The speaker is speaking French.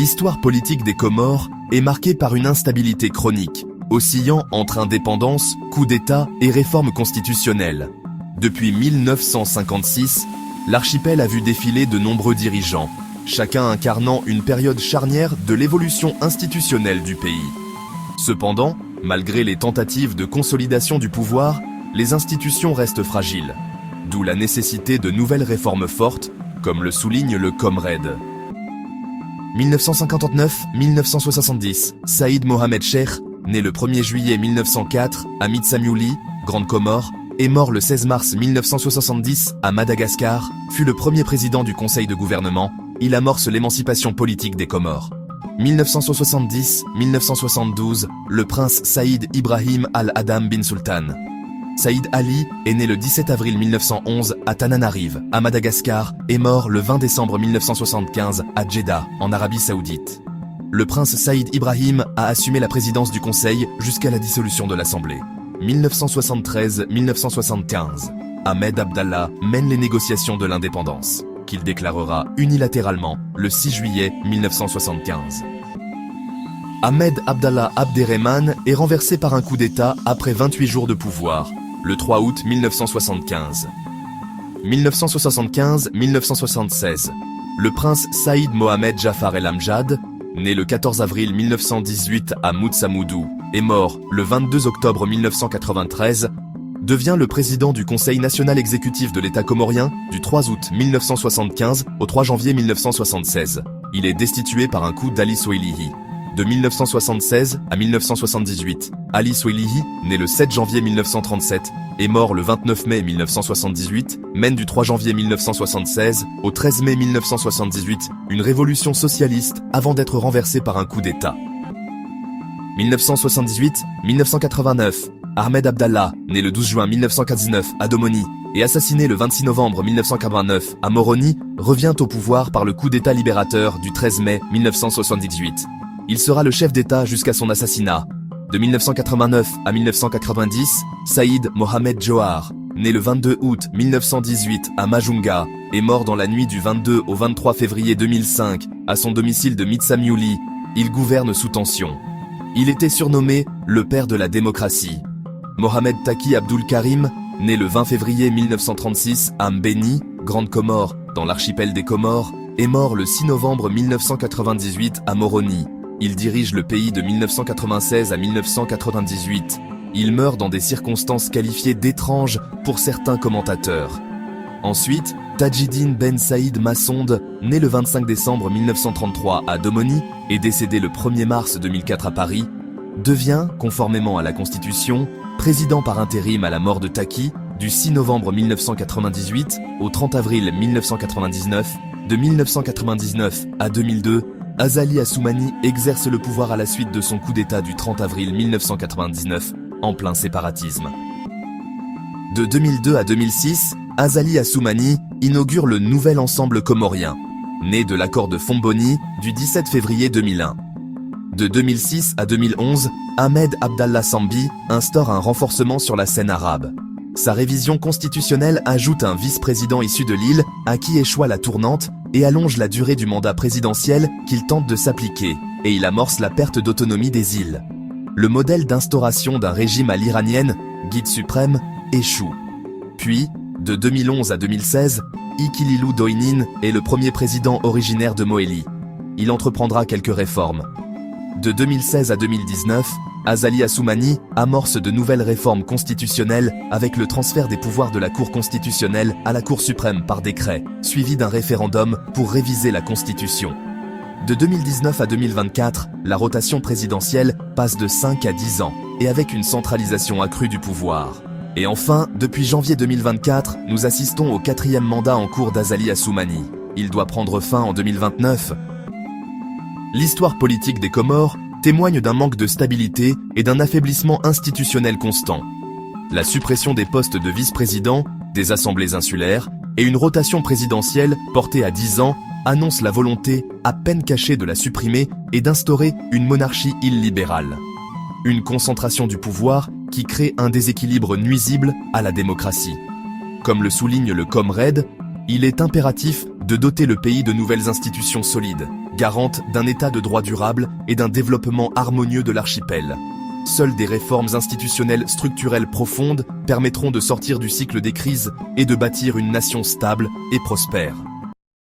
L'histoire politique des Comores est marquée par une instabilité chronique, oscillant entre indépendance, coup d'État et réforme constitutionnelle. Depuis 1956, l'archipel a vu défiler de nombreux dirigeants, chacun incarnant une période charnière de l'évolution institutionnelle du pays. Cependant, malgré les tentatives de consolidation du pouvoir, les institutions restent fragiles, d'où la nécessité de nouvelles réformes fortes, comme le souligne le Comred. 1959-1970, Saïd Mohamed Cheikh, né le 1er juillet 1904 à Mitsamiouli, Grande Comore, et mort le 16 mars 1970 à Madagascar, fut le premier président du conseil de gouvernement. Il amorce l'émancipation politique des Comores. 1970-1972, le prince Saïd Ibrahim Al-Adam bin Sultan. Saïd Ali est né le 17 avril 1911 à Tananarive, à Madagascar, et mort le 20 décembre 1975 à Djeddah, en Arabie Saoudite. Le prince Saïd Ibrahim a assumé la présidence du Conseil jusqu'à la dissolution de l'Assemblée. 1973-1975, Ahmed Abdallah mène les négociations de l'indépendance, qu'il déclarera unilatéralement le 6 juillet 1975. Ahmed Abdallah Abderrahmane est renversé par un coup d'État après 28 jours de pouvoir, le 3 août 1975. 1975-1976, le prince Saïd Mohamed Jafar El Amjad, né le 14 avril 1918 à Moutsamoudou, et mort le 22 octobre 1993, devient le président du Conseil national exécutif de l'État comorien du 3 août 1975 au 3 janvier 1976. Il est destitué par un coup d'Ali Swelihi. De 1976 à 1978, Ali Swelihi, né le 7 janvier 1937, et mort le 29 mai 1978, mène du 3 janvier 1976 au 13 mai 1978 une révolution socialiste avant d'être renversé par un coup d'État. 1978-1989, Ahmed Abdallah, né le 12 juin 1919 à Domoni et assassiné le 26 novembre 1989 à Moroni, revient au pouvoir par le coup d'État libérateur du 13 mai 1978. Il sera le chef d'État jusqu'à son assassinat. De 1989 à 1990, Saïd Mohamed Johar, né le 22 août 1918 à Majunga, est mort dans la nuit du 22 au 23 février 2005 à son domicile de Mitsamiouli. Il gouverne sous tension. Il était surnommé le père de la démocratie. Mohamed Taki Abdul Karim, né le 20 février 1936 à Mbeni, Grande Comore, dans l'archipel des Comores, est mort le 6 novembre 1998 à Moroni. Il dirige le pays de 1996 à 1998. Il meurt dans des circonstances qualifiées d'étranges pour certains commentateurs. Ensuite, Tadjidine Ben Saïd Massonde, né le 25 décembre 1933 à Domoni et décédé le 1er mars 2004 à Paris, devient, conformément à la Constitution, président par intérim à la mort de Taki, du 6 novembre 1998 au 30 avril 1999. De 1999 à 2002, Azali Assoumani exerce le pouvoir à la suite de son coup d'État du 30 avril 1999, en plein séparatisme. De 2002 à 2006, Azali Assoumani inaugure le nouvel ensemble comorien, né de l'accord de Fomboni du 17 février 2001. De 2006 à 2011, Ahmed Abdallah Sambi instaure un renforcement sur la scène arabe. Sa révision constitutionnelle ajoute un vice-président issu de l'île, à qui échoit la tournante, et allonge la durée du mandat présidentiel qu'il tente de s'appliquer, et il amorce la perte d'autonomie des îles. Le modèle d'instauration d'un régime à l'iranienne, guide suprême, échoue. Puis, de 2011 à 2016, Ikililou Doinin est le premier président originaire de Moélie. Il entreprendra quelques réformes. De 2016 à 2019, Azali Assoumani amorce de nouvelles réformes constitutionnelles avec le transfert des pouvoirs de la Cour constitutionnelle à la Cour suprême par décret, suivi d'un référendum pour réviser la Constitution. De 2019 à 2024, la rotation présidentielle passe de 5 à 10 ans, et avec une centralisation accrue du pouvoir. Et enfin, depuis janvier 2024, nous assistons au 4e mandat en cours d'Azali Assoumani. Il doit prendre fin en 2029. L'histoire politique des Comores témoigne d'un manque de stabilité et d'un affaiblissement institutionnel constant. La suppression des postes de vice-président, des assemblées insulaires et une rotation présidentielle portée à 10 ans annonce la volonté, à peine cachée, de la supprimer et d'instaurer une monarchie illibérale. Une concentration du pouvoir qui crée un déséquilibre nuisible à la démocratie. Comme le souligne le Comred, il est impératif de doter le pays de nouvelles institutions solides, garante d'un état de droit durable et d'un développement harmonieux de l'archipel. Seules des réformes institutionnelles structurelles profondes permettront de sortir du cycle des crises et de bâtir une nation stable et prospère.